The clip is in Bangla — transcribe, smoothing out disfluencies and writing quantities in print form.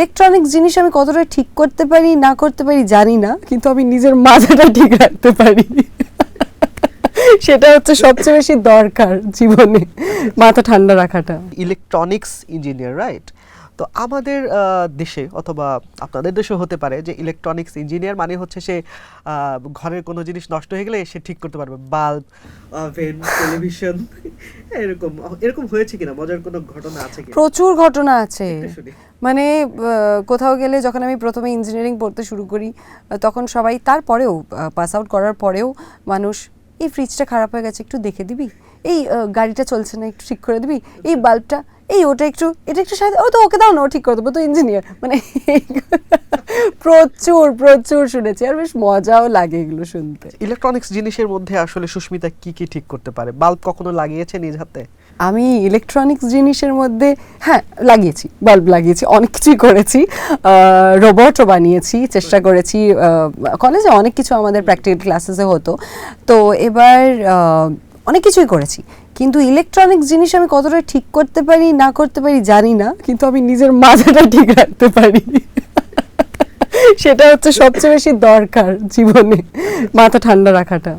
ইলেকট্রনিক্স জিনিস আমি কতটা ঠিক করতে পারি না করতে পারি জানি না, কিন্তু আমি নিজের মাথাটা ঠিক রাখতে পারি। সেটা হচ্ছে সবচেয়ে বেশি দরকার জীবনে, মাথা ঠান্ডা রাখাটা। Electronics engineer, right? তো আমাদের দেশে অথবা আপনাদের দেশেও হতে পারে যে ইলেকট্রনিক্স ইঞ্জিনিয়ার মানে হচ্ছে সে ঘরের কোনো জিনিস নষ্ট হয়ে গেলে সে ঠিক করতে পারবে, বাল্ব, ওভেন, টেলিভিশন। এরকম এরকম হয়েছে কিনা, মজার কোনো ঘটনা আছে কি? প্রচুর ঘটনা আছে। মানে কোথাও গেলে যখন আমি প্রথমে ইঞ্জিনিয়ারিং পড়তে শুরু করি তখন সবাই, তারপরেও পাস আউট করার পরেও মানুষ, এই ফ্রিজটা খারাপ হয়ে গেছে একটু দেখে দিবি, এই গাড়িটা চলছে না একটু ঠিক করে দিবি, এই বাল্বটা, এই ওটা একটু, এটা একটু সাথে, ও তো ওকে দাও না, ও ঠিক করে দেবো, তো ইঞ্জিনিয়ার। মানে প্রচুর প্রচুর শুনেছি, আর বেশ মজাও লাগে এগুলো শুনতে। ইলেকট্রনিক্স জিনিসের মধ্যে আসলে সুস্মিতা কি কি ঠিক করতে পারে? বাল্ব কখনো লাগিয়েছে নিজ হাতে? আমি ইলেকট্রনিক্স জিনিসের মধ্যে হ্যাঁ লাগিয়েছি, বাল্ব লাগিয়েছি, অনেক কিছুই করেছি, রোবটও বানিয়েছি, চেষ্টা করেছি। কলেজে অনেক কিছু আমাদের প্র্যাকটিক্যাল ক্লাসেসে হতো, তো এবার অনেক কিছুই করেছি। কিন্তু ইলেকট্রনিক্স জিনিস আমি কতটা ঠিক করতে পারি না করতে পারি জানি না, কিন্তু আমি নিজের মাথাটা ঠিক রাখতে পারি। সেটা হচ্ছে সবচেয়ে বেশি দরকার জীবনে, মাথা ঠান্ডা রাখাটা।